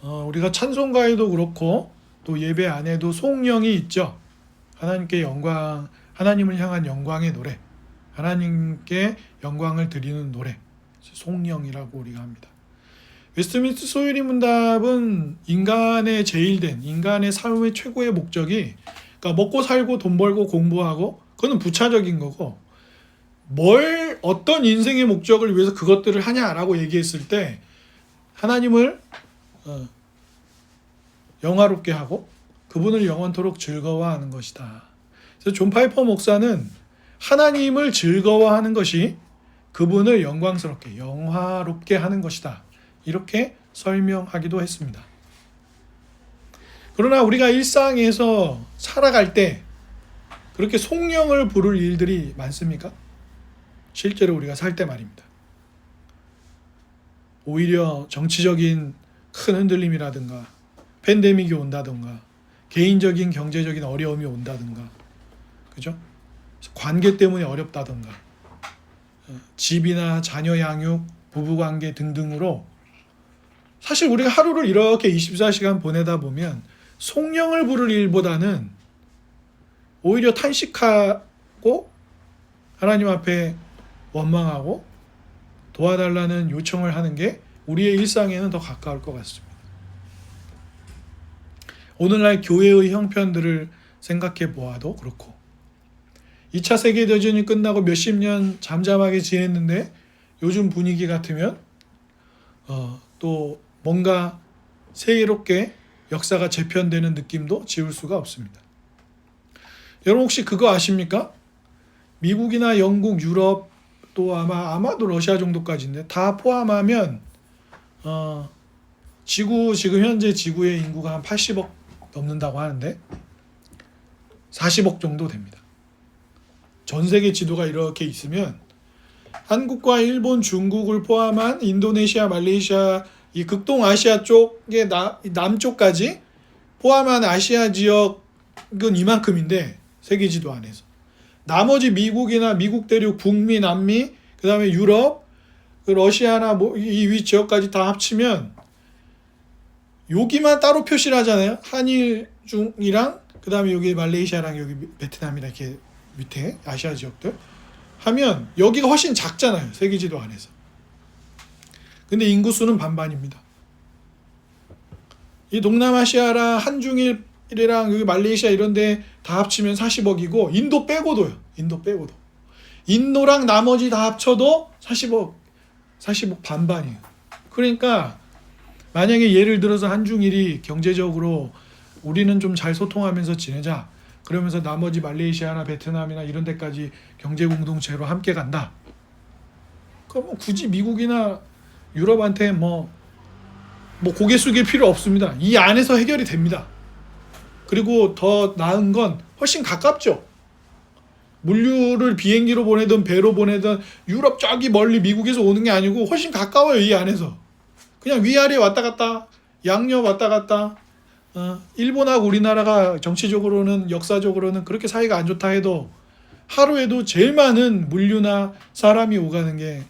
우리가 찬송가에도 그렇고 또 예배 안에도 송영이 있죠. 하나님께 영광, 하나님을 향한 영광의 노래, 하나님께 영광을 드리는 노래, 송영이라고 우리가 합니다. 웨스트민스터 소유리 문답은 인간의 제일된, 인간의 삶의 최고의 목적이, 그러니까 먹고 살고 돈 벌고 공부하고, 그거는 부차적인 거고, 어떤 인생의 목적을 위해서 그것들을 하냐라고 얘기했을 때 하나님을 영화롭게 하고 그분을 영원토록 즐거워하는 것이다. 그래서 존 파이퍼 목사는 하나님을 즐거워하는 것이 그분을 영광스럽게, 영화롭게 하는 것이다, 이렇게 설명하기도 했습니다. 그러나 우리가 일상에서 살아갈 때 그렇게 송영을 부를 일들이 많습니까? 실제로 우리가 살 때 말입니다. 오히려 정치적인 큰 흔들림이라든가 팬데믹이 온다든가 개인적인 경제적인 어려움이 온다든가, 그죠? 관계 때문에 어렵다든가 집이나 자녀 양육, 부부관계 등등으로 사실 우리가 하루를 이렇게 24시간 보내다 보면 송영을 부를 일보다는 오히려 탄식하고 하나님 앞에 원망하고 도와달라는 요청을 하는 게 우리의 일상에는 더 가까울 것 같습니다. 오늘날 교회의 형편들을 생각해 보아도 그렇고, 2차 세계대전이 끝나고 몇십 년 잠잠하게 지냈는데 요즘 분위기 같으면 또 뭔가 새롭게 역사가 재편되는 느낌도 지울 수가 없습니다. 여러분 혹시 그거 아십니까? 미국이나 영국, 유럽, 또 아마도 러시아 정도까지인데 다 포함하면 지금 현재 지구의 인구가 한 80억 넘는다고 하는데 40억 정도 됩니다. 전 세계 지도가 이렇게 있으면 한국과 일본, 중국을 포함한 인도네시아, 말레이시아, 이 극동아시아 쪽의 남쪽까지 포함한 아시아 지역은 이만큼인데, 세계 지도 안에서 나머지 미국이나 미국 대륙, 북미, 남미, 그 다음에 유럽, 러시아나 이 위 지역까지 다 합치면 여기만 따로 표시를 하잖아요. 한일 중이랑 그 다음에 여기 말레이시아랑 여기 베트남이랑 이렇게 밑에 아시아 지역들 하면 여기가 훨씬 작잖아요, 세계 지도 안에서. 근데 인구수는 반반입니다. 이 동남아시아랑 한중일이랑 여기 말레이시아 이런 데 다 합치면 40억이고 인도 빼고도요. 인도랑 나머지 다 합쳐도 40억 반반이에요. 그러니까 만약에 예를 들어서 한중일이 경제적으로 우리는 좀 잘 소통하면서 지내자, 그러면서 나머지 말레이시아나 베트남이나 이런 데까지 경제 공동체로 함께 간다. 그럼 굳이 미국이나 유럽한테 뭐 고개 숙일 필요 없습니다. 이 안에서 해결이 됩니다. 그리고 더 나은 건 훨씬 가깝죠. 물류를 비행기로 보내든 배로 보내든 유럽 저기 멀리 미국에서 오는 게 아니고 훨씬 가까워요. 이 안에서 그냥 위아래 왔다 갔다, 양옆 왔다 갔다. 일본하고 우리나라가 정치적으로는 역사적으로는 그렇게 사이가 안 좋다 해도 하루에도 제일 많은 물류나 사람이 오가는 게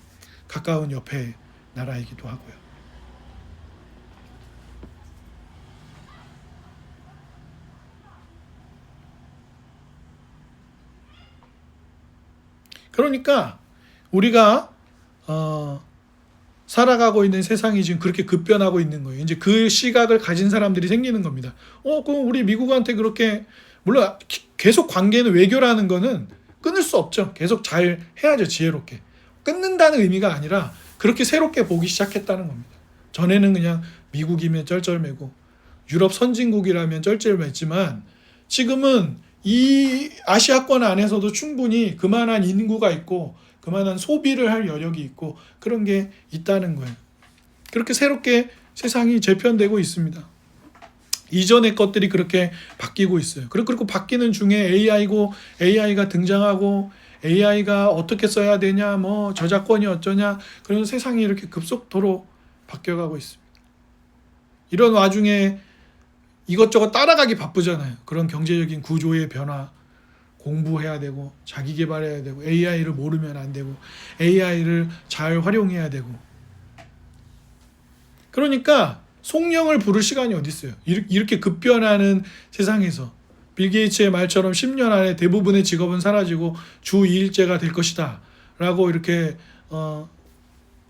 가까운 옆에 나라이기도 하고요. 그러니까 우리가 살아가고 있는 세상이 지금 그렇게 급변하고 있는 거예요. 이제 그 시각을 가진 사람들이 생기는 겁니다. 그럼 우리 미국한테 그렇게, 물론 계속 관계는, 외교라는 거는 끊을 수 없죠. 계속 잘 해야죠, 지혜롭게. 끊는다는 의미가 아니라 그렇게 새롭게 보기 시작했다는 겁니다. 전에는 그냥 미국이면 쩔쩔매고 유럽 선진국이라면 쩔쩔맸지만 지금은 이 아시아권 안에서도 충분히 그만한 인구가 있고 그만한 소비를 할 여력이 있고 그런 게 있다는 거예요. 그렇게 새롭게 세상이 재편되고 있습니다. 이전의 것들이 그렇게 바뀌고 있어요. 그리고 바뀌는 중에 AI가 등장하고 AI가 어떻게 써야 되냐, 뭐 저작권이 어쩌냐, 그런 세상이 이렇게 급속도로 바뀌어가고 있습니다. 이런 와중에 이것저것 따라가기 바쁘잖아요. 그런 경제적인 구조의 변화, 공부해야 되고 자기 개발해야 되고 AI를 모르면 안 되고 AI를 잘 활용해야 되고. 그러니까 송영을 부를 시간이 어디 있어요? 이렇게 급변하는 세상에서 빌 게이츠의 말처럼 10년 안에 대부분의 직업은 사라지고 주 2일제가 될 것이다 라고 이렇게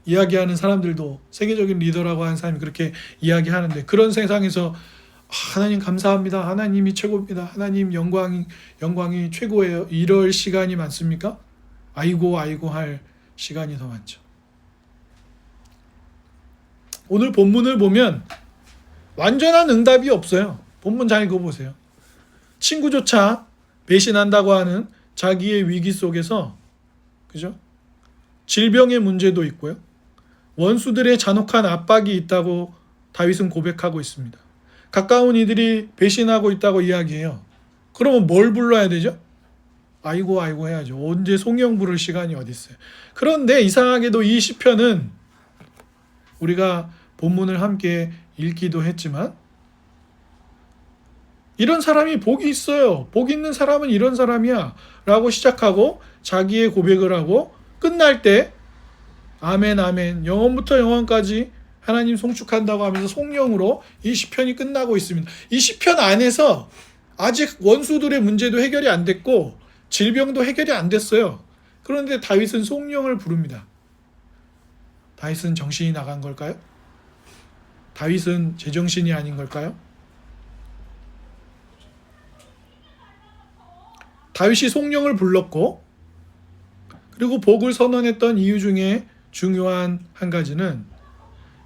이야기하는 사람들도, 세계적인 리더라고 하는 사람이 그렇게 이야기하는데, 그런 세상에서 하나님 감사합니다, 하나님이 최고입니다, 하나님 영광이 최고예요, 이럴 시간이 많습니까? 아이고 할 시간이 더 많죠. 오늘 본문을 보면 완전한 응답이 없어요. 본문 잘 읽어보세요. 친구조차 배신한다고 하는 자기의 위기 속에서, 그죠? 질병의 문제도 있고요. 원수들의 잔혹한 압박이 있다고 다윗은 고백하고 있습니다. 가까운 이들이 배신하고 있다고 이야기해요. 그러면 뭘 불러야 되죠? 아이고 해야죠. 언제 송영 부를 시간이 어디 있어요? 그런데 이상하게도 이 시편은 우리가 본문을 함께 읽기도 했지만, 이런 사람이 복이 있어요, 복 있는 사람은 이런 사람이야 라고 시작하고 자기의 고백을 하고, 끝날 때 아멘 영원부터 영원까지 하나님 송축한다고 하면서 송영으로 이 시편이 끝나고 있습니다. 이 시편 안에서 아직 원수들의 문제도 해결이 안 됐고 질병도 해결이 안 됐어요. 그런데 다윗은 송영을 부릅니다. 다윗은 정신이 나간 걸까요? 다윗은 제정신이 아닌 걸까요? 다윗이 송영을 불렀고, 그리고 복을 선언했던 이유 중에 중요한 한 가지는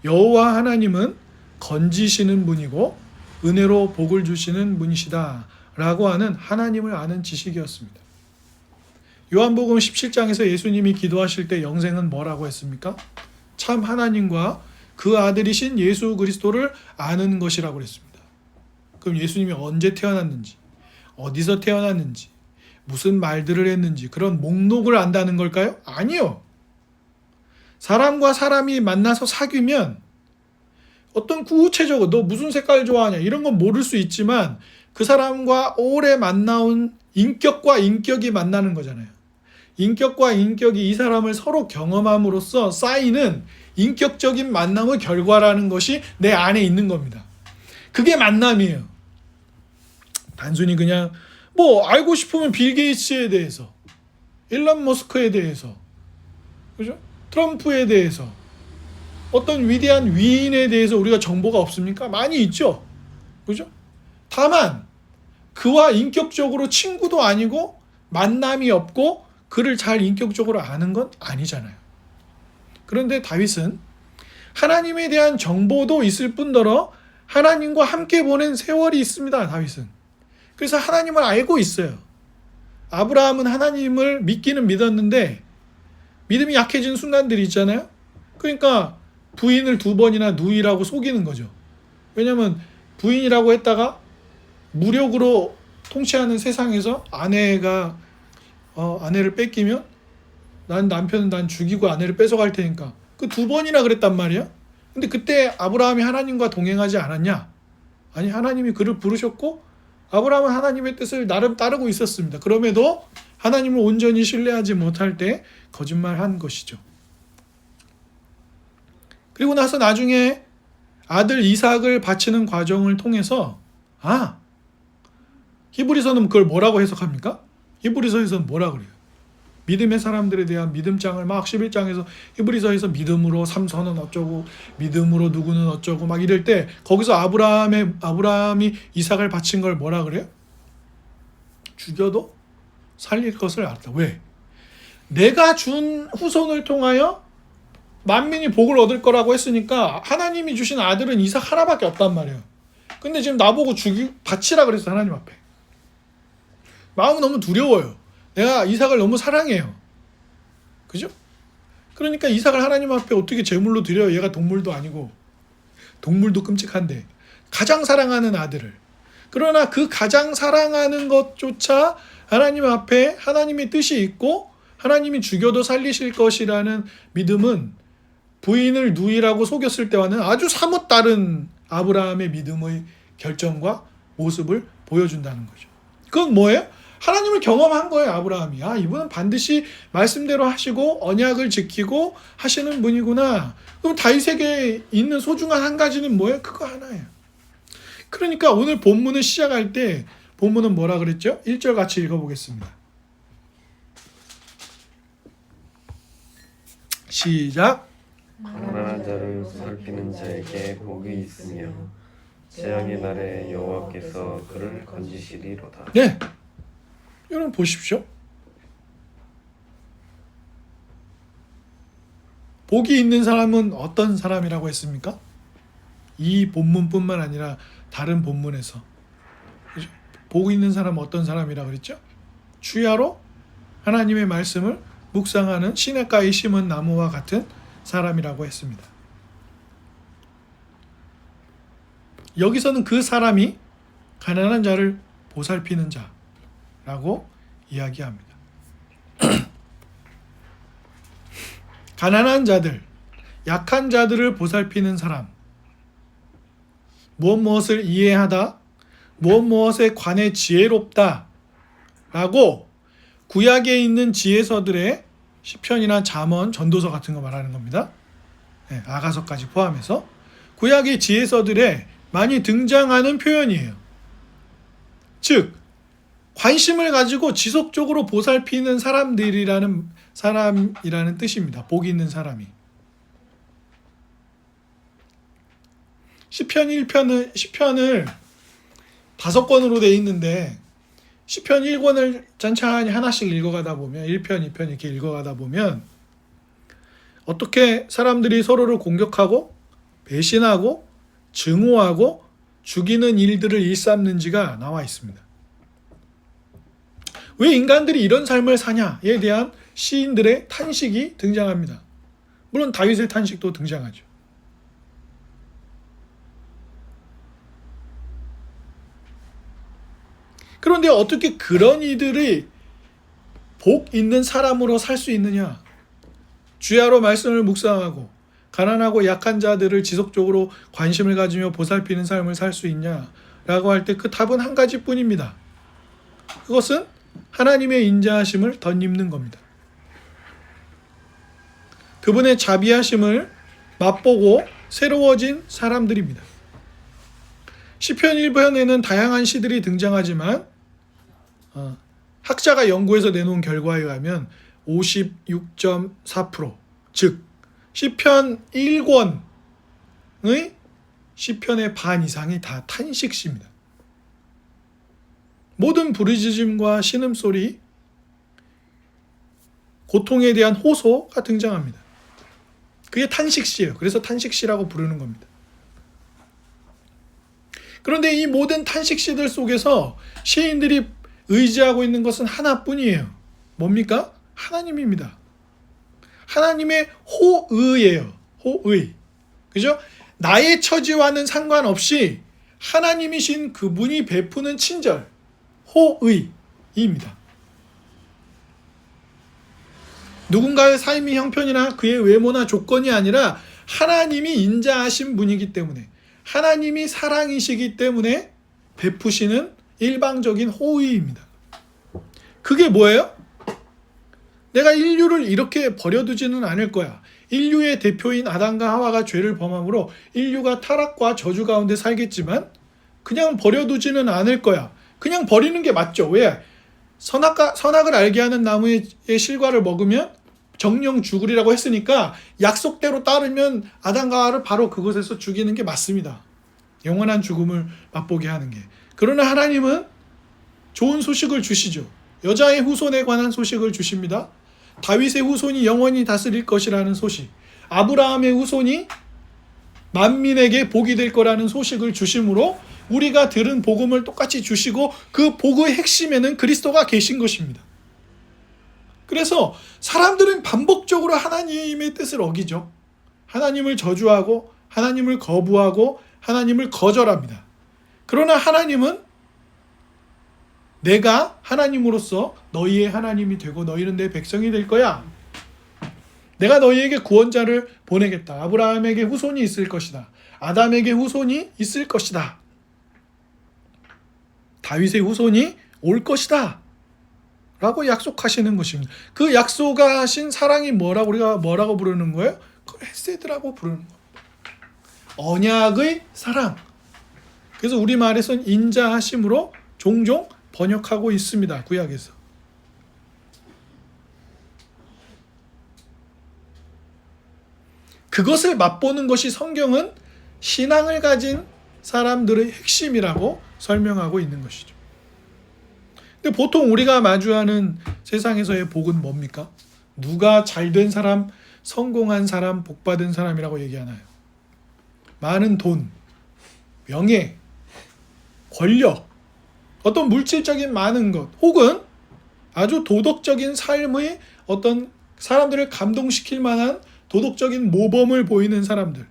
여호와 하나님은 건지시는 분이고 은혜로 복을 주시는 분이시다 라고 하는 하나님을 아는 지식이었습니다. 요한복음 17장에서 예수님이 기도하실 때 영생은 뭐라고 했습니까? 참 하나님과 그 아들이신 예수 그리스도를 아는 것이라고 그랬습니다. 그럼 예수님이 언제 태어났는지, 어디서 태어났는지, 무슨 말들을 했는지 그런 목록을 안다는 걸까요? 아니요. 사람과 사람이 만나서 사귀면 어떤 구체적으로 너 무슨 색깔 좋아하냐 이런 건 모를 수 있지만, 그 사람과 오래 만나온 인격과 인격이 만나는 거잖아요. 인격과 인격이 이 사람을 서로 경험함으로써 쌓이는 인격적인 만남의 결과라는 것이 내 안에 있는 겁니다. 그게 만남이에요. 단순히 그냥 알고 싶으면 빌 게이츠에 대해서, 일론 머스크에 대해서, 그죠? 트럼프에 대해서, 어떤 위대한 위인에 대해서 우리가 정보가 없습니까? 많이 있죠. 그죠? 다만 그와 인격적으로 친구도 아니고 만남이 없고 그를 잘 인격적으로 아는 건 아니잖아요. 그런데 다윗은 하나님에 대한 정보도 있을 뿐더러 하나님과 함께 보낸 세월이 있습니다. 다윗은. 그래서 하나님을 알고 있어요. 아브라함은 하나님을 믿기는 믿었는데 믿음이 약해진 순간들이 있잖아요. 그러니까 부인을 2번이나 누이라고 속이는 거죠. 왜냐하면 부인이라고 했다가 무력으로 통치하는 세상에서 아내가 아내를 뺏기면 난 죽이고 아내를 뺏어갈 테니까 그 2번이나 그랬단 말이야. 근데 그때 아브라함이 하나님과 동행하지 않았냐? 아니, 하나님이 그를 부르셨고 아브라함은 하나님의 뜻을 나름 따르고 있었습니다. 그럼에도 하나님을 온전히 신뢰하지 못할 때 거짓말한 것이죠. 그리고 나서 나중에 아들 이삭을 바치는 과정을 통해서 히브리서는 그걸 뭐라고 해석합니까? 히브리서에서는 뭐라고 그래요? 믿음의 사람들에 대한 믿음장을 막 11장에서 히브리서에서 믿음으로 삼손은 어쩌고 믿음으로 누구는 어쩌고 막 이럴 때 거기서 아브라함이 이삭을 바친 걸 뭐라 그래요? 죽여도 살릴 것을 알았다. 왜? 내가 준 후손을 통하여 만민이 복을 얻을 거라고 했으니까 하나님이 주신 아들은 이삭 하나밖에 없단 말이에요. 근데 지금 나보고 바치라 그랬어. 하나님 앞에. 마음은 너무 두려워요. 내가 이삭을 너무 사랑해요. 그죠? 그러니까 이삭을 하나님 앞에 어떻게 제물로 드려요? 얘가 동물도 아니고. 동물도 끔찍한데. 가장 사랑하는 아들을. 그러나 그 가장 사랑하는 것조차 하나님 앞에 하나님의 뜻이 있고 하나님이 죽여도 살리실 것이라는 믿음은 부인을 누이라고 속였을 때와는 아주 사뭇 다른 아브라함의 믿음의 결정과 모습을 보여준다는 거죠. 그건 뭐예요? 하나님을 경험한 거예요, 아브라함이. 아, 이분은 반드시 말씀대로 하시고 언약을 지키고 하시는 분이구나. 그럼 다윗에게 있는 소중한 한 가지는 뭐예요? 그거 하나예요. 그러니까 오늘 본문을 시작할 때 본문은 뭐라 그랬죠? 1절 같이 읽어보겠습니다. 시작. 가난한 자를 살피는 자에게 복이 있으며 재앙의 날에 여호와께서 그를 건지시리로다. 네, 여러분 보십시오. 복이 있는 사람은 어떤 사람이라고 했습니까? 이 본문뿐만 아니라 다른 본문에서 복이 있는 사람은 어떤 사람이라고 그랬죠? 주야로 하나님의 말씀을 묵상하는 시냇가에 심은 나무와 같은 사람이라고 했습니다. 여기서는 그 사람이 가난한 자를 보살피는 자라고 이야기합니다. 가난한 자들, 약한 자들을 보살피는 사람, 무엇을 이해하다, 무엇에 관해 지혜롭다 라고 구약에 있는 지혜서들의 시편이나 잠언, 전도서 같은 거 말하는 겁니다. 네, 아가서까지 포함해서 구약의 지혜서들에 많이 등장하는 표현이에요. 즉 관심을 가지고 지속적으로 보살피는 사람이라는 뜻입니다. 복이 있는 사람이. 시편을 5권으로 되어 있는데 시편 1권을 천천히 하나씩 읽어가다 보면 1편, 2편 이렇게 읽어가다 보면 어떻게 사람들이 서로를 공격하고 배신하고 증오하고 죽이는 일들을 일삼는지가 나와 있습니다. 왜 인간들이 이런 삶을 사냐에 대한 시인들의 탄식이 등장합니다. 물론 다윗의 탄식도 등장하죠. 그런데 어떻게 그런 이들이 복 있는 사람으로 살 수 있느냐? 주야로 말씀을 묵상하고 가난하고 약한 자들을 지속적으로 관심을 가지며 보살피는 삶을 살 수 있냐라고 할 때 그 답은 한 가지뿐입니다. 그것은 하나님의 인자하심을 덧입는 겁니다. 그분의 자비하심을 맛보고 새로워진 사람들입니다. 시편 1편에는 다양한 시들이 등장하지만 학자가 연구해서 내놓은 결과에 의하면 56.4%, 즉 시편 1권의 시편의 반 이상이 다 탄식시입니다. 모든 부르짖음과 신음소리, 고통에 대한 호소가 등장합니다. 그게 탄식시예요. 그래서 탄식시라고 부르는 겁니다. 그런데 이 모든 탄식시들 속에서 시인들이 의지하고 있는 것은 하나뿐이에요. 뭡니까? 하나님입니다. 하나님의 호의예요. 호의. 그죠? 나의 처지와는 상관없이 하나님이신 그분이 베푸는 친절, 호의입니다. 누군가의 삶의 형편이나 그의 외모나 조건이 아니라 하나님이 인자하신 분이기 때문에, 하나님이 사랑이시기 때문에 베푸시는 일방적인 호의입니다. 그게 뭐예요? 내가 인류를 이렇게 버려두지는 않을 거야. 인류의 대표인 아담과 하와가 죄를 범함으로 인류가 타락과 저주 가운데 살겠지만 그냥 버려두지는 않을 거야. 그냥 버리는 게 맞죠. 왜? 선악을 알게 하는 나무의 실과를 먹으면 정령 죽으리라고 했으니까 약속대로 따르면 아담과 하와를 바로 그곳에서 죽이는 게 맞습니다. 영원한 죽음을 맛보게 하는 게. 그러나 하나님은 좋은 소식을 주시죠. 여자의 후손에 관한 소식을 주십니다. 다윗의 후손이 영원히 다스릴 것이라는 소식, 아브라함의 후손이 만민에게 복이 될 거라는 소식을 주심으로 우리가 들은 복음을 똑같이 주시고 그 복의 핵심에는 그리스도가 계신 것입니다. 그래서 사람들은 반복적으로 하나님의 뜻을 어기죠. 하나님을 저주하고 하나님을 거부하고 하나님을 거절합니다. 그러나 하나님은 내가 하나님으로서 너희의 하나님이 되고 너희는 내 백성이 될 거야. 내가 너희에게 구원자를 보내겠다. 아브라함에게 후손이 있을 것이다. 아담에게 후손이 있을 것이다. 다윗의 후손이 올 것이다. 라고 약속하시는 것입니다. 그 약속하신 사랑이 뭐라고 우리가 뭐라고 부르는 거예요? 그 헤세드라고 부르는 거예요. 언약의 사랑. 그래서 우리말에서는 인자하심으로 종종 번역하고 있습니다. 구약에서. 그것을 맛보는 것이 성경은 신앙을 가진 사람들의 핵심이라고 설명하고 있는 것이죠. 근데 보통 우리가 마주하는 세상에서의 복은 뭡니까? 누가 잘된 사람, 성공한 사람, 복받은 사람이라고 얘기하나요? 많은 돈, 명예, 권력, 어떤 물질적인 많은 것, 혹은 아주 도덕적인 삶의 어떤 사람들을 감동시킬 만한 도덕적인 모범을 보이는 사람들을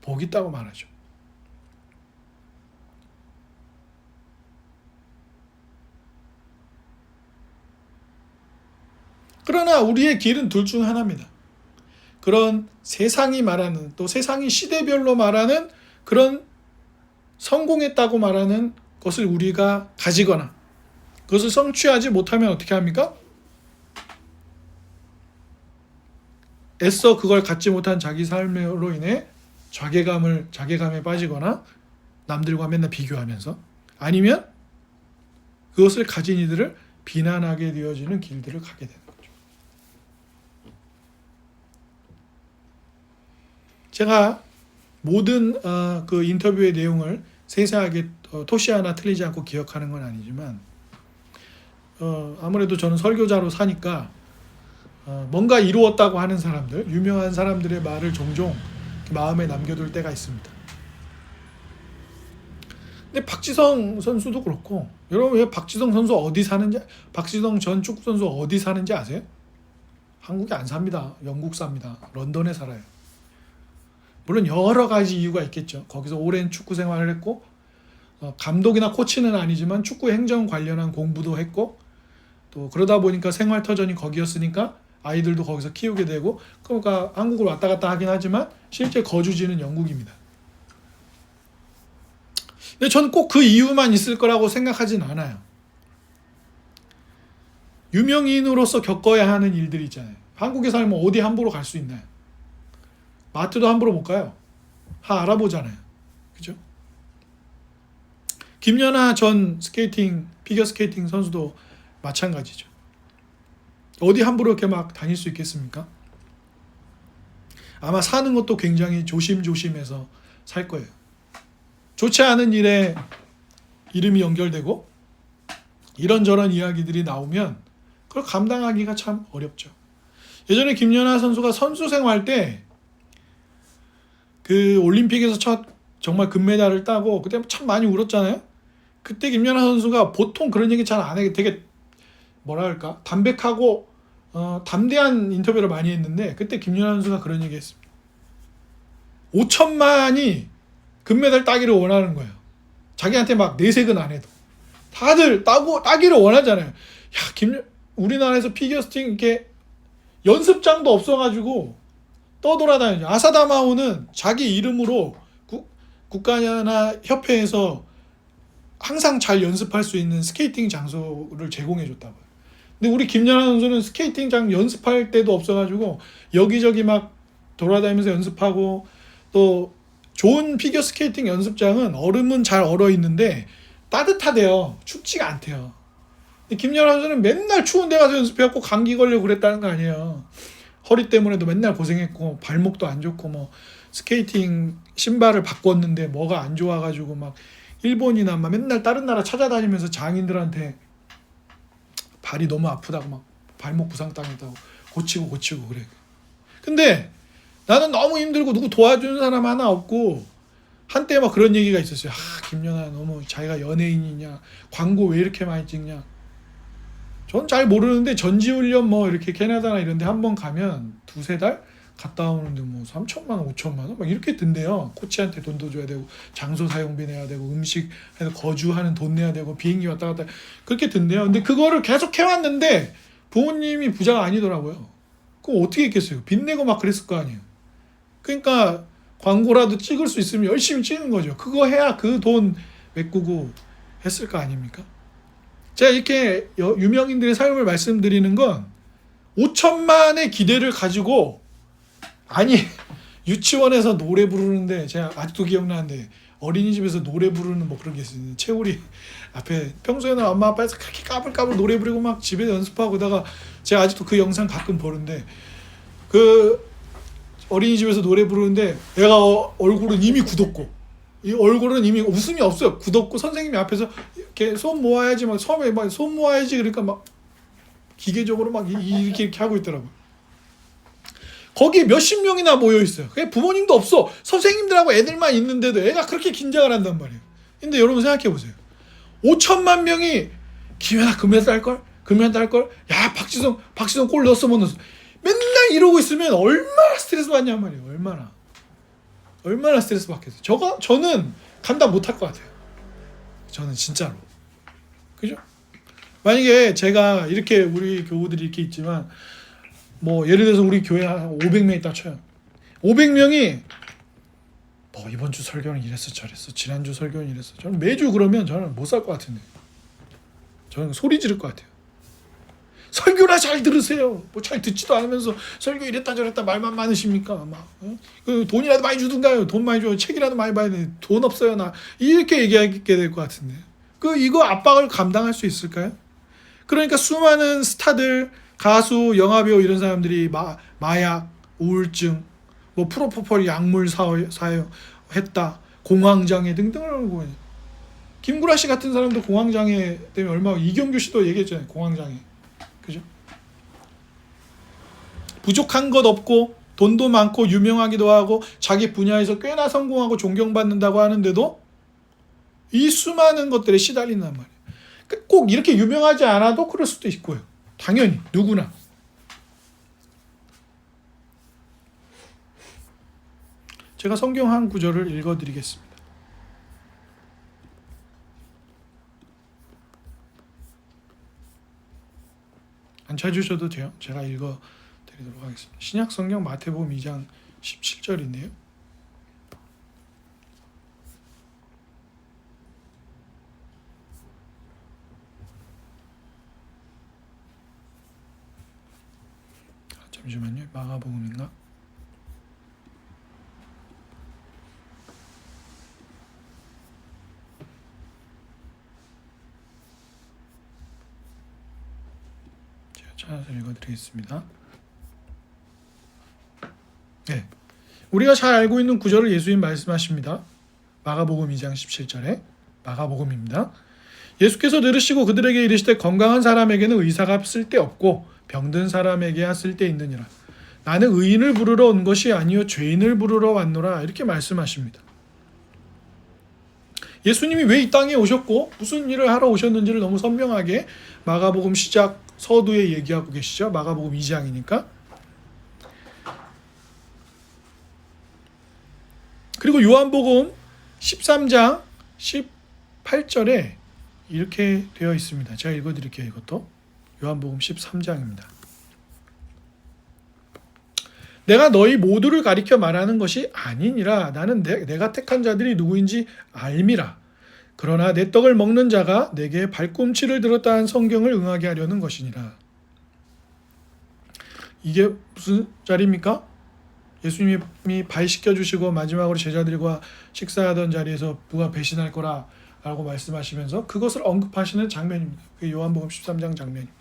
복 있다고 말하죠. 그러나 우리의 길은 둘 중 하나입니다. 그런 세상이 말하는, 또 세상이 시대별로 말하는 그런 성공했다고 말하는 것을 우리가 가지거나 그것을 성취하지 못하면 어떻게 합니까? 애써 그걸 갖지 못한 자기 삶으로 인해 자괴감에 빠지거나 남들과 맨날 비교하면서, 아니면 그것을 가진 이들을 비난하게 되어지는 길들을 가게 되는 거죠. 제가 모든 그 인터뷰의 내용을 세세하게 토시 하나 틀리지 않고 기억하는 건 아니지만, 아무래도 저는 설교자로 사니까 뭔가 이루었다고 하는 사람들, 유명한 사람들의 말을 종종 마음에 남겨둘 때가 있습니다. 근데 박지성 선수도 그렇고, 여러분 왜 박지성 선수 어디 사는지, 박지성 전 축구 선수 어디 사는지 아세요? 한국에 안 삽니다. 영국 삽니다. 런던에 살아요. 물론 여러 가지 이유가 있겠죠. 거기서 오랜 축구 생활을 했고, 감독이나 코치는 아니지만 축구 행정 관련한 공부도 했고, 또 그러다 보니까 생활 터전이 거기였으니까 아이들도 거기서 키우게 되고, 그러니까 한국을 왔다 갔다 하긴 하지만 실제 거주지는 영국입니다. 근데 저는 꼭 그 이유만 있을 거라고 생각하진 않아요. 유명인으로서 겪어야 하는 일들이 있잖아요. 한국에 살면 어디 함부로 갈 수 있나요? 마트도 함부로 못 가요. 다 알아보잖아요. 그죠? 김연아 전 피겨 스케이팅 선수도 마찬가지죠. 어디 함부로 이렇게 막 다닐 수 있겠습니까? 아마 사는 것도 굉장히 조심조심해서 살 거예요. 좋지 않은 일에 이름이 연결되고 이런저런 이야기들이 나오면 그걸 감당하기가 참 어렵죠. 예전에 김연아 선수가 선수 생활 때 그 올림픽에서 첫 정말 금메달을 따고 그때 참 많이 울었잖아요. 그때 김연아 선수가 보통 그런 얘기 잘 안 해. 되게 뭐라 할까? 담백하고 담대한 인터뷰를 많이 했는데, 그때 김연아 선수가 그런 얘기 했습니다. 5천만이 금메달 따기를 원하는 거예요. 자기한테 막 내색은 안 해도. 다들 따기를 원하잖아요. 우리나라에서 피겨스팅 이렇게 연습장도 없어가지고 떠돌아다니죠. 아사다마오는 자기 이름으로 국가나 협회에서 항상 잘 연습할 수 있는 스케이팅 장소를 제공해 줬다고요. 근데 우리 김연아 선수는 스케이팅장 연습할 때도 없어가지고 여기저기 막 돌아다니면서 연습하고, 또 좋은 피겨 스케이팅 연습장은 얼음은 잘 얼어 있는데 따뜻하대요. 춥지가 않대요. 근데 김연아 선수는 맨날 추운 데 가서 연습해갖고 감기 걸리고 그랬다는 거 아니에요. 허리 때문에도 맨날 고생했고, 발목도 안 좋고, 뭐 스케이팅 신발을 바꿨는데 뭐가 안 좋아가지고 막 일본이나 막 맨날 다른 나라 찾아다니면서 장인들한테 발이 너무 아프다고 막 발목 부상 당했다고 고치고 그래. 근데 나는 너무 힘들고 누구 도와주는 사람 하나 없고, 한때 막 그런 얘기가 있었어요. 김연아 너무 자기가 연예인이냐, 광고 왜 이렇게 많이 찍냐. 전 잘 모르는데 전지훈련 뭐 이렇게 캐나다나 이런 데 한번 가면 2-3달 갔다 오는데 뭐 3천만 원, 5천만 원 막 이렇게 든대요. 코치한테 돈도 줘야 되고, 장소 사용비 내야 되고, 음식 해서 거주하는 돈 내야 되고, 비행기 왔다 갔다 그렇게 든대요. 근데 그거를 계속 해왔는데 부모님이 부자가 아니더라고요. 그럼 어떻게 했겠어요? 빚 내고 막 그랬을 거 아니에요. 그러니까 광고라도 찍을 수 있으면 열심히 찍은 거죠. 그거 해야 그 돈 메꾸고 했을 거 아닙니까? 제가 이렇게 유명인들의 삶을 말씀드리는 건 5천만의 기대를 가지고, 아니 유치원에서 노래 부르는데, 제가 아직도 기억나는데 어린이집에서 노래 부르는 뭐 그런 게 있어요. 채울이 앞에, 평소에는 엄마 아빠에서 그렇게 까불까불 노래 부르고 막 집에 연습하고 그러다가, 제가 아직도 그 영상 가끔 보는데, 그 어린이집에서 노래 부르는데 애가 얼굴은 이미 굳었고, 이 얼굴은 이미 웃음이 없어요. 굳었고, 선생님이 앞에서 이렇게 손 모아야지, 막 처음에 막 손 모아야지, 그러니까 막 기계적으로 막 이렇게 하고 있더라고요. 거기 몇십 명이나 모여 있어요. 그게 부모님도 없어. 선생님들하고 애들만 있는데도 애가 그렇게 긴장을 한단 말이에요. 근데 여러분 생각해 보세요. 5천만 명이 김연아 금메달 딸걸? 금메달 딸걸? 야, 박지성 골 넣었어 못 넣었어? 맨날 이러고 있으면 얼마나 스트레스 받냐 말이에요. 얼마나 스트레스 받겠어요. 저는 감당 못할 것 같아요. 저는 진짜로. 그죠? 만약에 제가 이렇게, 우리 교우들이 이렇게 있지만, 뭐 예를 들어서 우리 교회 한 500명 있다 쳐요. 500명이 뭐 이번 주 설교는 이랬어 저랬어, 지난주 설교는 이랬어, 저는 매주 그러면 저는 못 살 것 같은데, 저는 소리 지를 것 같아요. 설교나 잘 들으세요. 뭐 잘 듣지도 않으면서 설교 이랬다 저랬다 말만 많으십니까? 막 그 돈이라도 많이 주든가요. 돈 많이 줘요. 책이라도 많이 봐야 돼. 돈 없어요 나. 이렇게 얘기하게 될 것 같은데, 이거 압박을 감당할 수 있을까요? 그러니까 수많은 스타들, 가수, 영화배우 이런 사람들이 마약, 우울증, 뭐 프로포폴 약물 사용했다, 공황장애 등등을 하고, 김구라 씨 같은 사람도 공황장애 때문에 얼마나, 이경규 씨도 얘기했잖아요. 공황장애. 그죠? 부족한 것 없고 돈도 많고 유명하기도 하고 자기 분야에서 꽤나 성공하고 존경받는다고 하는데도 이 수많은 것들에 시달린단 말이에요. 꼭 이렇게 유명하지 않아도 그럴 수도 있고요. 당연히 누구나. 제가 성경 한 구절을 읽어드리겠습니다. 안 찾으셔도 돼요. 제가 읽어드리도록 하겠습니다. 신약 성경 마태복음 2장 17절인데요. 잠시만요. 마가복음인가? 제가 찾아서 읽어드리겠습니다. 네, 우리가 잘 알고 있는 구절을 예수님 말씀하십니다. 마가복음 2장 17절에, 마가복음입니다. 예수께서 들으시고 그들에게 이르시되 건강한 사람에게는 의사가 쓸데없고 병든 사람에게야 쓸데있느니라. 나는 의인을 부르러 온 것이 아니요 죄인을 부르러 왔노라. 이렇게 말씀하십니다. 예수님이 왜 이 땅에 오셨고 무슨 일을 하러 오셨는지를 너무 선명하게 마가복음 시작 서두에 얘기하고 계시죠. 마가복음 2장이니까. 그리고 요한복음 13장 18절에 이렇게 되어 있습니다. 제가 읽어드릴게요. 이것도 요한복음 13장입니다. 내가 너희 모두를 가리켜 말하는 것이 아니니라. 나는 내가 택한 자들이 누구인지 알미라. 그러나 내 떡을 먹는 자가 내게 발꿈치를 들었다는 성경을 응하게 하려는 것이니라. 이게 무슨 자리입니까? 예수님이 발 씻겨주시고 마지막으로 제자들과 식사하던 자리에서 누가 배신할 거라 라고 말씀하시면서 그것을 언급하시는 장면입니다. 그 요한복음 13장 장면입니다.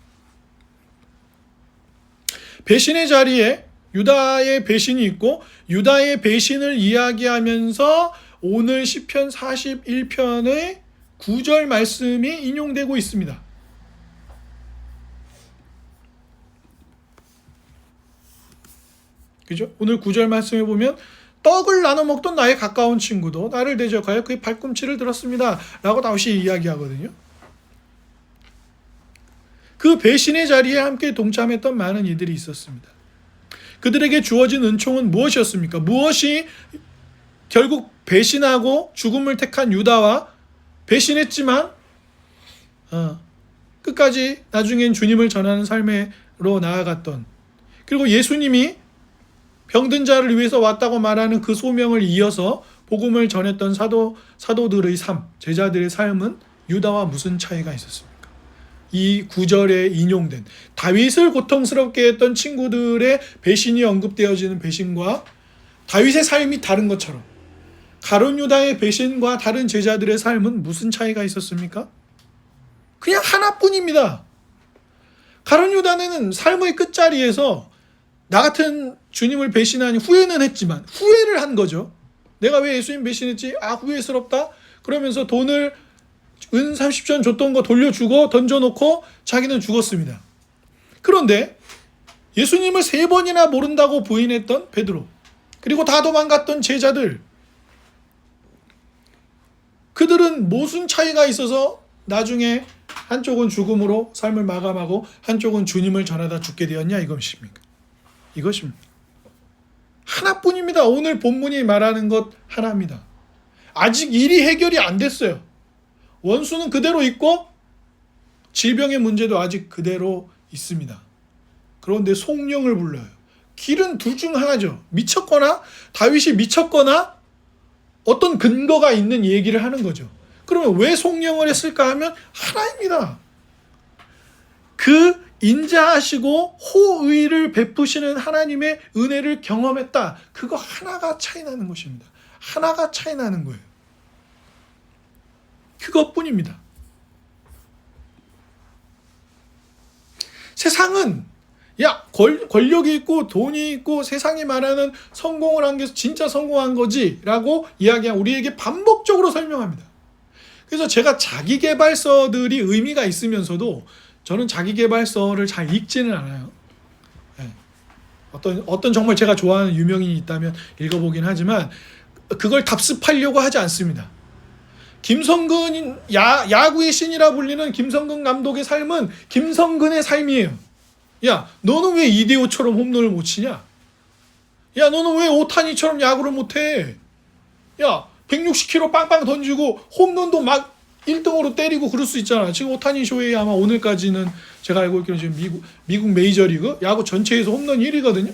배신의 자리에 유다의 배신이 있고, 유다의 배신을 이야기하면서 오늘 시편 41편의 9절 말씀이 인용되고 있습니다. 그죠? 오늘 9절 말씀에 보면 떡을 나눠 먹던 나의 가까운 친구도 나를 대적하여 그의 발꿈치를 들었습니다 라고 다시 이야기하거든요. 그 배신의 자리에 함께 동참했던 많은 이들이 있었습니다. 그들에게 주어진 은총은 무엇이었습니까? 무엇이 결국 배신하고 죽음을 택한 유다와 배신했지만 끝까지 나중엔 주님을 전하는 삶으로 나아갔던, 그리고 예수님이 병든 자를 위해서 왔다고 말하는 그 소명을 이어서 복음을 전했던 사도들의 삶, 제자들의 삶은 유다와 무슨 차이가 있었습니까? 이 구절에 인용된 다윗을 고통스럽게 했던 친구들의 배신이 언급되어지는 배신과 다윗의 삶이 다른 것처럼 가룟 유다의 배신과 다른 제자들의 삶은 무슨 차이가 있었습니까? 그냥 하나뿐입니다. 가룟 유다는 삶의 끝자리에서 나 같은 주님을 배신하니 후회는 했지만 후회를 한 거죠. 내가 왜 예수님 배신했지? 후회스럽다. 그러면서 돈을 은 30전 줬던 거 돌려주고 던져놓고 자기는 죽었습니다. 그런데 예수님을 3번이나 모른다고 부인했던 베드로, 그리고 다 도망갔던 제자들, 그들은 무슨 차이가 있어서 나중에 한쪽은 죽음으로 삶을 마감하고 한쪽은 주님을 전하다 죽게 되었냐 이것입니까? 이것입니다. 하나뿐입니다. 오늘 본문이 말하는 것 하나입니다. 아직 일이 해결이 안 됐어요. 원수는 그대로 있고 질병의 문제도 아직 그대로 있습니다. 그런데 송령을 불러요. 길은 둘 중 하나죠. 미쳤거나 다윗이 미쳤거나 어떤 근거가 있는 얘기를 하는 거죠. 그러면 왜 송령을 했을까 하면 하나입니다. 그 인자하시고 호의를 베푸시는 하나님의 은혜를 경험했다. 그거 하나가 차이 나는 것입니다. 하나가 차이 나는 거예요. 그것뿐입니다. 세상은 권력이 있고 돈이 있고 세상이 말하는 성공을 한 게 진짜 성공한 거지 라고 이야기한 우리에게 반복적으로 설명합니다. 그래서 제가 자기계발서들이 의미가 있으면서도 저는 자기계발서를 잘 읽지는 않아요. 어떤 정말 제가 좋아하는 유명인이 있다면 읽어보긴 하지만 그걸 답습하려고 하지 않습니다. 김성근 야구의 신이라 불리는 김성근 감독의 삶은 김성근의 삶이에요. 야, 너는 왜 이대호처럼 홈런을 못 치냐? 야, 너는 왜 오타니처럼 야구를 못해? 야, 160km 빵빵 던지고 홈런도 막 1등으로 때리고 그럴 수 있잖아. 지금 오타니 쇼헤이 아마 오늘까지는 제가 알고 있기로는 지금 미국 메이저리그 야구 전체에서 홈런 1위거든요.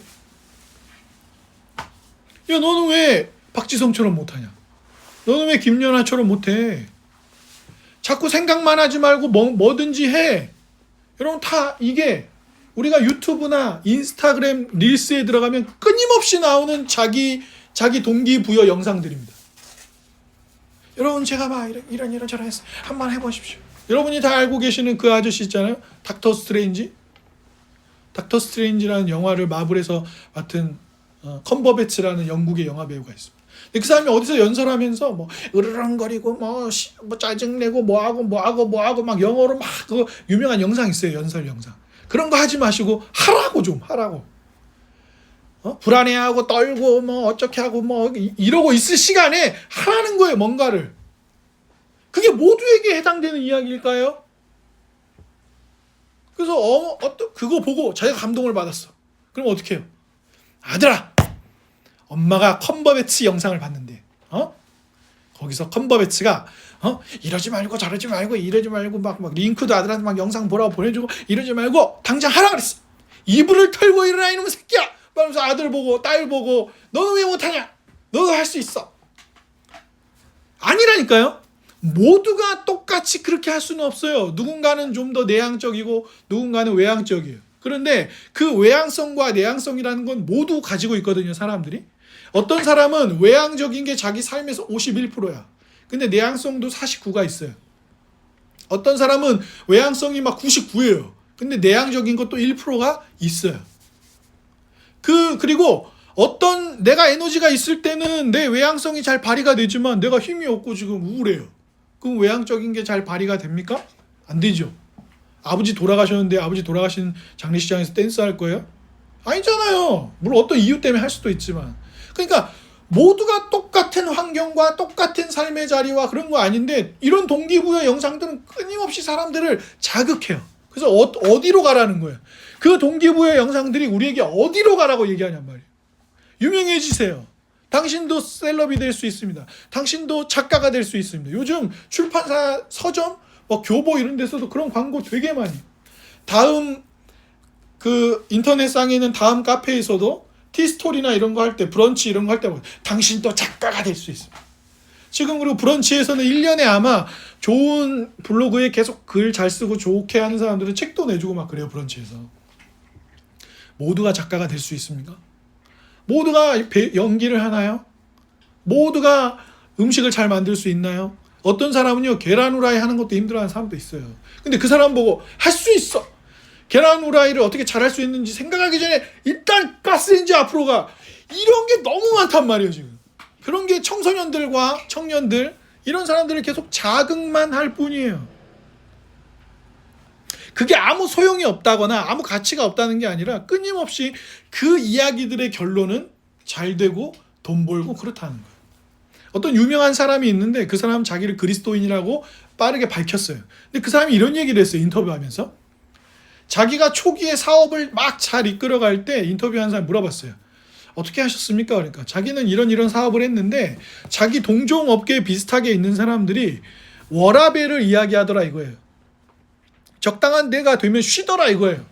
야, 너는 왜 박지성처럼 못하냐? 너는 왜 김연아처럼 못해? 자꾸 생각만 하지 말고 뭐든지 해. 여러분 다 이게 우리가 유튜브나 인스타그램 릴스에 들어가면 끊임없이 나오는 자기 동기부여 영상들입니다. 여러분 제가 막 이런 저런 했어. 한번 해보십시오. 여러분이 다 알고 계시는 그 아저씨 있잖아요. 닥터 스트레인지. 닥터 스트레인지라는 영화를 마블에서 맡은 컴버배치라는 영국의 영화 배우가 있습니다. 그 사람이 어디서 연설하면서 뭐 으르렁거리고 뭐 짜증내고 뭐하고 막 영어로 막 그 유명한 영상 있어요. 연설 영상. 그런 거 하지 마시고 하라고 좀 하라고. 불안해하고 떨고 뭐 어떻게 하고 뭐 이러고 있을 시간에 하라는 거예요. 뭔가를. 그게 모두에게 해당되는 이야기일까요? 그래서 그거 보고 자기가 감동을 받았어. 그럼 어떻게 해요? 아들아, 엄마가 컴버배치 영상을 봤는데 거기서 컴버배치가 이러지 말고 저러지 말고 이러지 말고 막 링크도 아들한테 막 영상 보라고 보내주고 이러지 말고 당장 하라 그랬어. 이불을 털고 일어나 이놈의 새끼야. 그러면서 아들 보고 딸 보고 너는 왜 못하냐? 너도 할 수 있어. 아니라니까요. 모두가 똑같이 그렇게 할 수는 없어요. 누군가는 좀 더 내향적이고 누군가는 외향적이에요. 그런데 그 외향성과 내향성이라는 건 모두 가지고 있거든요. 사람들이. 어떤 사람은 외향적인 게 자기 삶에서 51%야. 근데 내향성도 49가 있어요. 어떤 사람은 외향성이 막 99예요. 근데 내향적인 것도 1%가 있어요. 그리고 내가 에너지가 있을 때는 내 외향성이 잘 발휘가 되지만 내가 힘이 없고 지금 우울해요. 그럼 외향적인 게 잘 발휘가 됩니까? 안 되죠. 아버지 돌아가셨는데 아버지 돌아가신 장례식장에서 댄스 할 거예요? 아니잖아요. 물론 어떤 이유 때문에 할 수도 있지만. 그러니까 모두가 똑같은 환경과 똑같은 삶의 자리와 그런 거 아닌데 이런 동기부여 영상들은 끊임없이 사람들을 자극해요. 그래서 어디로 가라는 거예요. 그 동기부여 영상들이 우리에게 어디로 가라고 얘기하냔 말이에요. 유명해지세요. 당신도 셀럽이 될 수 있습니다. 당신도 작가가 될 수 있습니다. 요즘 출판사 서점, 교보 이런 데서도 그런 광고 되게 많이. 다음 인터넷상에 있는 다음 카페에서도 티스토리나 이런 거 할 때 브런치 이런 거 할 때 당신도 작가가 될 수 있습니다. 지금 그리고 브런치에서는 1년에 아마 좋은 블로그에 계속 글 잘 쓰고 좋게 하는 사람들은 책도 내주고 막 그래요. 브런치에서. 모두가 작가가 될 수 있습니까? 모두가 연기를 하나요? 모두가 음식을 잘 만들 수 있나요? 어떤 사람은요, 계란 후라이 하는 것도 힘들어하는 사람도 있어요. 근데 그 사람 보고 할 수 있어! 계란 후라이를 어떻게 잘할 수 있는지 생각하기 전에 일단 가스레인지 앞으로 가! 이런 게 너무 많단 말이에요, 지금. 그런 게 청소년들과 청년들, 이런 사람들을 계속 자극만 할 뿐이에요. 그게 아무 소용이 없다거나 아무 가치가 없다는 게 아니라 끊임없이 그 이야기들의 결론은 잘 되고 돈 벌고 그렇다는 거예요. 어떤 유명한 사람이 있는데 그 사람은 자기를 그리스도인이라고 빠르게 밝혔어요. 근데 그 사람이 이런 얘기를 했어요. 인터뷰하면서. 자기가 초기에 사업을 막 잘 이끌어갈 때 인터뷰한 사람 물어봤어요. 어떻게 하셨습니까? 그러니까 자기는 이런 사업을 했는데 자기 동종 업계에 비슷하게 있는 사람들이 워라밸을 이야기하더라 이거예요. 적당한 때가 되면 쉬더라 이거예요.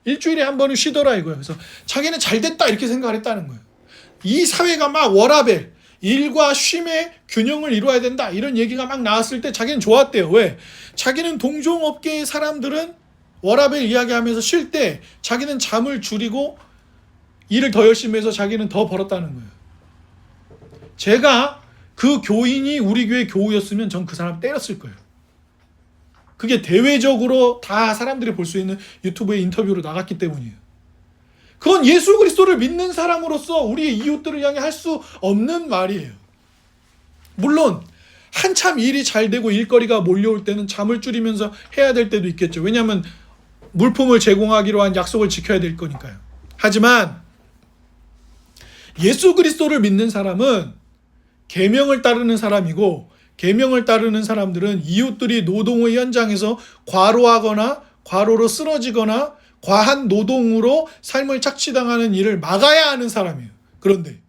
일주일에 한 번은 쉬더라 이거예요. 그래서 자기는 잘 됐다 이렇게 생각을 했다는 거예요. 이 사회가 막 워라밸, 일과 쉼의 균형을 이루어야 된다 이런 얘기가 막 나왔을 때 자기는 좋았대요. 왜? 자기는 동종업계의 사람들은 워라밸 이야기하면서 쉴 때 자기는 잠을 줄이고 일을 더 열심히 해서 자기는 더 벌었다는 거예요. 제가 그 교인이 우리 교회 교우였으면 전 그 사람 때렸을 거예요. 그게 대외적으로 다 사람들이 볼 수 있는 유튜브의 인터뷰로 나갔기 때문이에요. 그건 예수 그리스도를 믿는 사람으로서 우리의 이웃들을 향해 할 수 없는 말이에요. 물론 한참 일이 잘 되고 일거리가 몰려올 때는 잠을 줄이면서 해야 될 때도 있겠죠. 왜냐하면 물품을 제공하기로 한 약속을 지켜야 될 거니까요. 하지만 예수 그리스도를 믿는 사람은 계명을 따르는 사람이고, 계명을 따르는 사람들은 이웃들이 노동의 현장에서 과로하거나 과로로 쓰러지거나 과한 노동으로 삶을 착취당하는 일을 막아야 하는 사람이에요. 그런데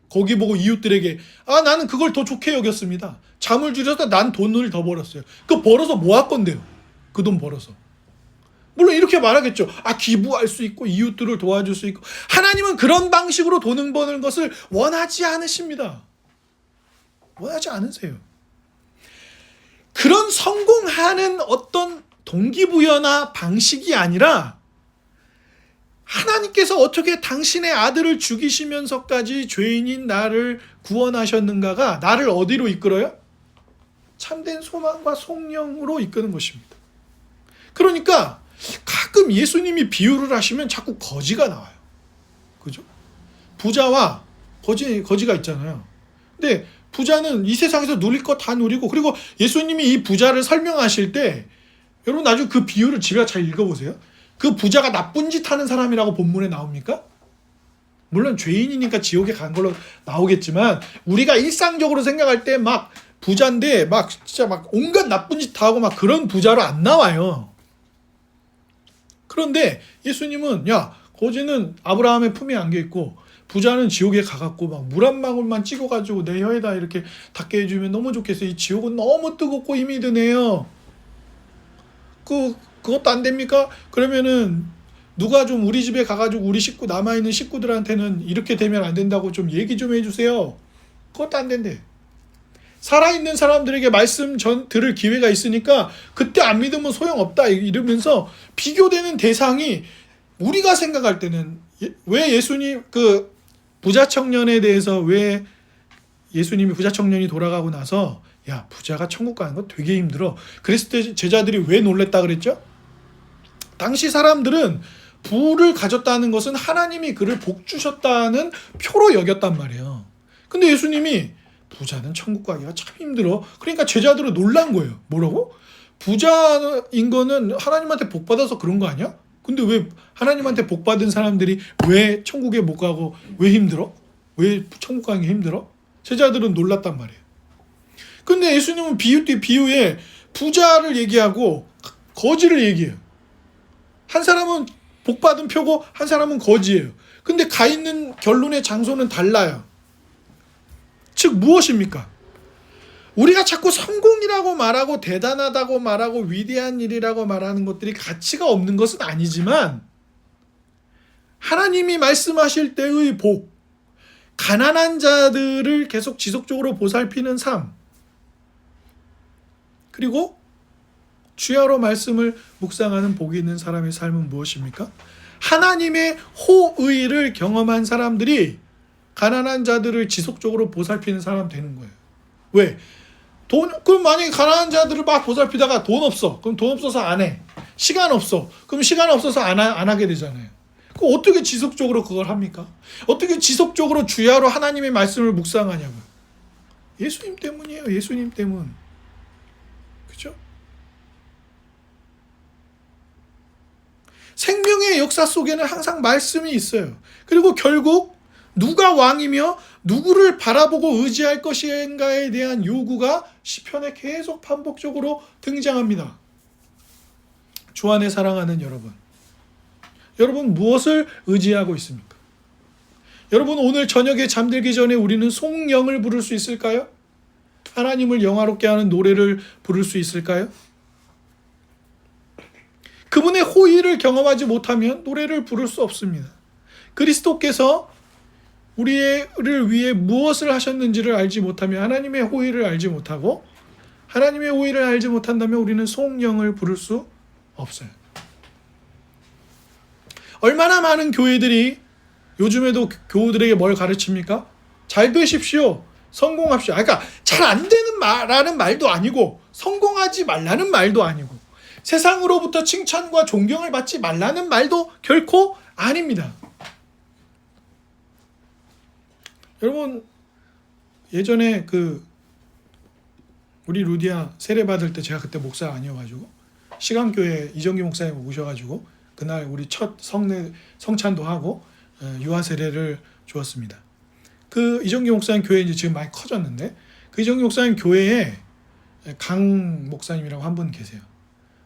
거기 보고 이웃들에게 나는 그걸 더 좋게 여겼습니다. 잠을 줄여서 난 돈을 더 벌었어요. 그거 벌어서 뭐 할 건데요? 그 돈 벌어서. 물론 이렇게 말하겠죠. 기부할 수 있고 이웃들을 도와줄 수 있고. 하나님은 그런 방식으로 돈을 버는 것을 원하지 않으십니다. 원하지 않으세요. 그런 성공하는 어떤 동기부여나 방식이 아니라 하나님께서 어떻게 당신의 아들을 죽이시면서까지 죄인인 나를 구원하셨는가가 나를 어디로 이끌어요? 참된 소망과 성령으로 이끄는 것입니다. 그러니까 가끔 예수님이 비유를 하시면 자꾸 거지가 나와요. 그죠? 부자와 거지가 있잖아요. 근데 부자는 이 세상에서 누릴 거 다 누리고, 그리고 예수님이 이 부자를 설명하실 때 여러분 나중에 그 비유를 집에 잘 읽어보세요. 그 부자가 나쁜 짓 하는 사람이라고 본문에 나옵니까? 물론 죄인이니까 지옥에 간 걸로 나오겠지만 우리가 일상적으로 생각할 때 막 부자인데 막 진짜 막 온갖 나쁜 짓 다 하고 막 그런 부자로 안 나와요. 그런데 예수님은 거지는 아브라함의 품에 안겨 있고 부자는 지옥에 가갖고 막 물 한 방울만 찍어가지고 내 혀에다 이렇게 닿게 해주면 너무 좋겠어요. 이 지옥은 너무 뜨겁고 힘이 드네요. 그것도 안 됩니까? 그러면은 누가 좀 우리 집에 가가지고 우리 식구 남아있는 식구들한테는 이렇게 되면 안 된다고 좀 얘기 좀 해주세요. 그것도 안 된대. 살아있는 사람들에게 말씀 들을 기회가 있으니까 그때 안 믿으면 소용없다 이러면서 비교되는 대상이 우리가 생각할 때는 왜 예수님 그 부자 청년에 대해서 왜 예수님이 부자 청년이 돌아가고 나서 부자가 천국 가는 거 되게 힘들어. 그랬을 때 제자들이 왜 놀랬다 그랬죠? 당시 사람들은 부를 가졌다는 것은 하나님이 그를 복 주셨다는 표로 여겼단 말이에요. 근데 예수님이 부자는 천국 가기가 참 힘들어. 그러니까 제자들은 놀란 거예요. 뭐라고? 부자인 거는 하나님한테 복 받아서 그런 거 아니야? 근데 왜 하나님한테 복 받은 사람들이 왜 천국에 못 가고 왜 힘들어? 왜 천국 가기 힘들어? 제자들은 놀랐단 말이에요. 근데 예수님은 비유 뒤 비유에 부자를 얘기하고 거지를 얘기해요. 한 사람은 복 받은 표고 한 사람은 거지예요. 근데 가 있는 결론의 장소는 달라요. 즉 무엇입니까? 우리가 자꾸 성공이라고 말하고 대단하다고 말하고 위대한 일이라고 말하는 것들이 가치가 없는 것은 아니지만 하나님이 말씀하실 때의 복, 가난한 자들을 계속 지속적으로 보살피는 삶, 그리고 주야로 말씀을 묵상하는 복이 있는 사람의 삶은 무엇입니까? 하나님의 호의를 경험한 사람들이 가난한 자들을 지속적으로 보살피는 사람 되는 거예요. 왜? 그럼 만약에 가난한 자들을 막 보살피다가 돈 없어. 그럼 돈 없어서 안 해. 시간 없어. 그럼 시간 없어서 안 하게 되잖아요. 그럼 어떻게 지속적으로 그걸 합니까? 어떻게 지속적으로 주야로 하나님의 말씀을 묵상하냐고요. 예수님 때문이에요. 예수님 때문. 그죠? 생명의 역사 속에는 항상 말씀이 있어요. 그리고 결국 누가 왕이며 누구를 바라보고 의지할 것인가에 대한 요구가 시편에 계속 반복적으로 등장합니다. 주 안에 사랑하는 여러분, 여러분 무엇을 의지하고 있습니까? 여러분 오늘 저녁에 잠들기 전에 우리는 송영을 부를 수 있을까요? 하나님을 영화롭게 하는 노래를 부를 수 있을까요? 그분의 호의를 경험하지 못하면 노래를 부를 수 없습니다. 그리스도께서 우리를 위해 무엇을 하셨는지를 알지 못하면 하나님의 호의를 알지 못하고 하나님의 호의를 알지 못한다면 우리는 송영을 부를 수 없어요. 얼마나 많은 교회들이 요즘에도 교우들에게 뭘 가르칩니까? 잘 되십시오. 성공합시오. 그러니까 잘 안 되는 말라는 말도 아니고 성공하지 말라는 말도 아니고 세상으로부터 칭찬과 존경을 받지 말라는 말도 결코 아닙니다. 여러분 예전에 우리 루디아 세례 받을 때 제가 그때 목사 아니어가지고 시간교회 이정기 목사님 오셔가지고 그날 우리 첫 성찬도 하고 유아 세례를 주었습니다. 그 이정기 목사님 교회 이제 지금 많이 커졌는데 그 이정기 목사님 교회에 강 목사님이라고 한 분 계세요.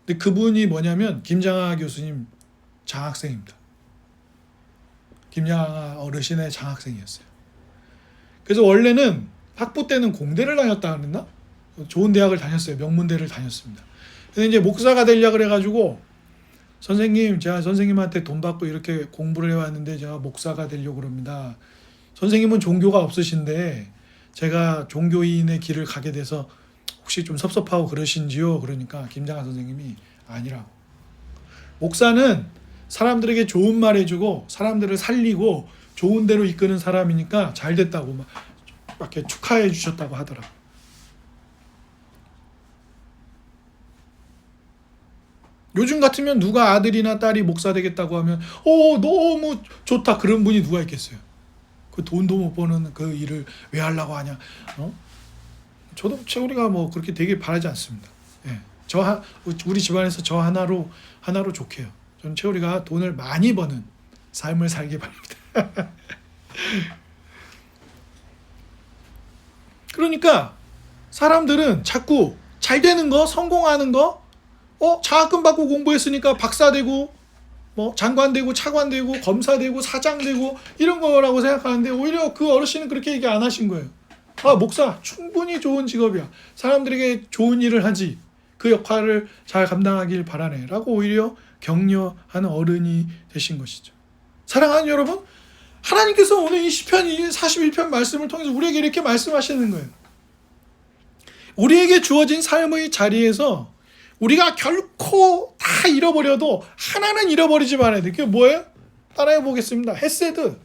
근데 그분이 뭐냐면 김장하 교수님 장학생입니다. 김장하 어르신의 장학생이었어요. 그래서 원래는 학부 때는 공대를 다녔다 그랬나? 좋은 대학을 다녔어요. 명문대를 다녔습니다. 근데 이제 목사가 되려고 그래가지고 선생님, 제가 선생님한테 돈 받고 이렇게 공부를 해왔는데 제가 목사가 되려고 그럽니다. 선생님은 종교가 없으신데 제가 종교인의 길을 가게 돼서 혹시 좀 섭섭하고 그러신지요? 그러니까 김장하 선생님이 아니라고. 목사는 사람들에게 좋은 말 해주고 사람들을 살리고 좋은 대로 이끄는 사람이니까 잘 됐다고 막 이렇게 축하해 주셨다고 하더라고. 요즘 같으면 누가 아들이나 딸이 목사 되겠다고 하면 너무 좋다 그런 분이 누가 있겠어요. 그 돈도 못 버는 그 일을 왜 하려고 하냐. 저도 채우리가 뭐 그렇게 되길 바라지 않습니다. 예. 우리 집안에서 저 하나로 좋게요. 저는 채우리가 돈을 많이 버는 삶을 살기 바랍니다. 그러니까 사람들은 자꾸 잘 되는 거, 성공하는 거, 장학금 받고 공부했으니까 박사 되고, 장관 되고, 차관 되고, 검사 되고, 사장 되고 이런 거라고 생각하는데 오히려 그 어르신은 그렇게 얘기 안 하신 거예요. 목사 충분히 좋은 직업이야. 사람들에게 좋은 일을 하지. 그 역할을 잘 감당하길 바라네. 라고 오히려 격려하는 어른이 되신 것이죠. 사랑하는 여러분, 하나님께서 오늘 이 시편 41편 말씀을 통해서 우리에게 이렇게 말씀하시는 거예요. 우리에게 주어진 삶의 자리에서 우리가 결코 다 잃어버려도 하나는 잃어버리지 말아야 돼. 그게 뭐예요? 따라해 보겠습니다. 헤세드.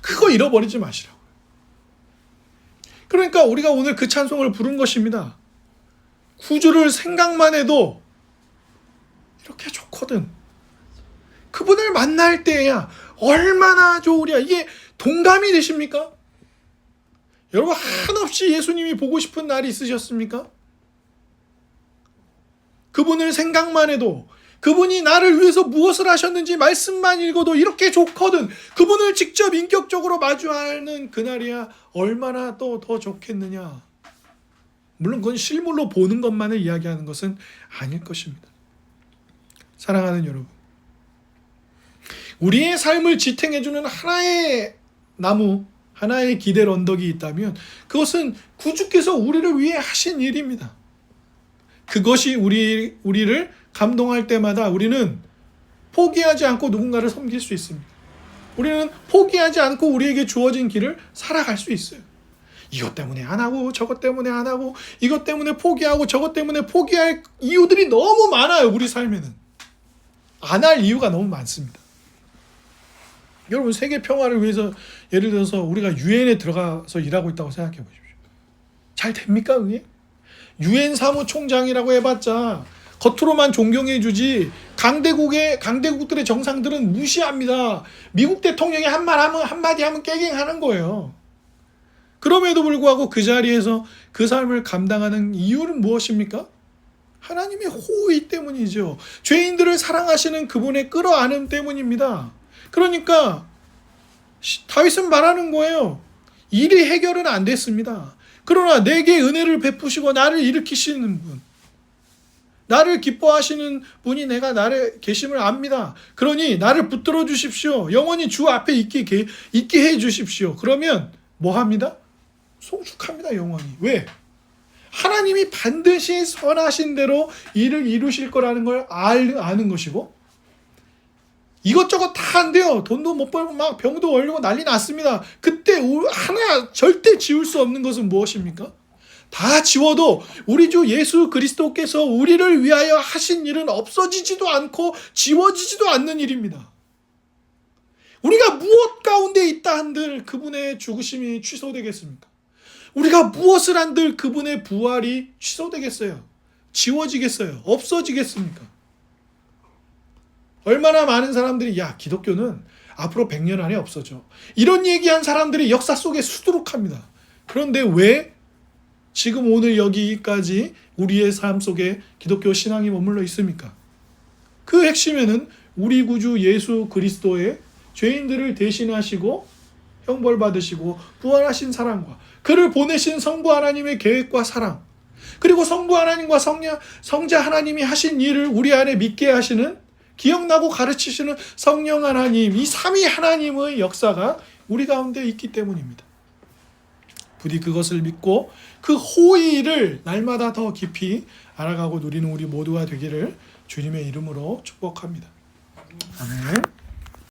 그거 잃어버리지 마시라고. 그러니까 우리가 오늘 그 찬송을 부른 것입니다. 구주를 생각만 해도 이렇게 좋거든. 그분을 만날 때야 얼마나 좋으랴. 이게 동감이 되십니까? 여러분 한없이 예수님이 보고 싶은 날이 있으셨습니까? 그분을 생각만 해도 그분이 나를 위해서 무엇을 하셨는지 말씀만 읽어도 이렇게 좋거든. 그분을 직접 인격적으로 마주하는 그날이야 얼마나 또 더 좋겠느냐. 물론 그건 실물로 보는 것만을 이야기하는 것은 아닐 것입니다. 사랑하는 여러분, 우리의 삶을 지탱해주는 하나의 나무, 하나의 기댈 언덕이 있다면 그것은 구주께서 우리를 위해 하신 일입니다. 그것이 우리를 감동할 때마다 우리는 포기하지 않고 누군가를 섬길 수 있습니다. 우리는 포기하지 않고 우리에게 주어진 길을 살아갈 수 있어요. 이것 때문에 안 하고 저것 때문에 안 하고 이것 때문에 포기하고 저것 때문에 포기할 이유들이 너무 많아요. 우리 삶에는 안 할 이유가 너무 많습니다. 여러분 세계 평화를 위해서 예를 들어서 우리가 유엔에 들어가서 일하고 있다고 생각해 보십시오. 잘 됩니까 그게? 유엔 사무총장이라고 해봤자 겉으로만 존경해 주지 강대국들의 정상들은 무시합니다. 미국 대통령이 한마디 하면 깨갱하는 거예요. 그럼에도 불구하고 그 자리에서 그 삶을 감당하는 이유는 무엇입니까? 하나님의 호의 때문이죠. 죄인들을 사랑하시는 그분의 끌어안음 때문입니다. 그러니까 다윗은 말하는 거예요. 일이 해결은 안 됐습니다. 그러나 내게 은혜를 베푸시고 나를 일으키시는 분, 나를 기뻐하시는 분이 내가 나를 계심을 압니다. 그러니 나를 붙들어 주십시오. 영원히 주 앞에 있게 해 주십시오. 그러면 뭐 합니다? 송축합니다. 영원히. 왜? 하나님이 반드시 선하신 대로 일을 이루실 거라는 걸 아는 것이고, 이것저것 다 안 돼요. 돈도 못 벌고 막 병도 걸리고 난리 났습니다. 그때 하나 절대 지울 수 없는 것은 무엇입니까? 다 지워도 우리 주 예수 그리스도께서 우리를 위하여 하신 일은 없어지지도 않고 지워지지도 않는 일입니다. 우리가 무엇 가운데 있다 한들 그분의 죽으심이 취소되겠습니까? 우리가 무엇을 한들 그분의 부활이 취소되겠어요? 지워지겠어요? 없어지겠습니까? 얼마나 많은 사람들이 야 기독교는 앞으로 100년 안에 없어져. 이런 얘기한 사람들이 역사 속에 수두룩합니다. 그런데 왜 지금 오늘 여기까지 우리의 삶 속에 기독교 신앙이 머물러 있습니까? 그 핵심에는 우리 구주 예수 그리스도의 죄인들을 대신하시고 형벌 받으시고 부활하신 사랑과 그를 보내신 성부 하나님의 계획과 사랑, 그리고 성부 하나님과 성자 하나님이 하신 일을 우리 안에 믿게 하시는, 기억나고 가르치시는 성령 하나님, 이 삼위 하나님의 역사가 우리 가운데 있기 때문입니다. 부디 그것을 믿고 그 호의를 날마다 더 깊이 알아가고 누리는 우리 모두가 되기를 주님의 이름으로 축복합니다. 아멘.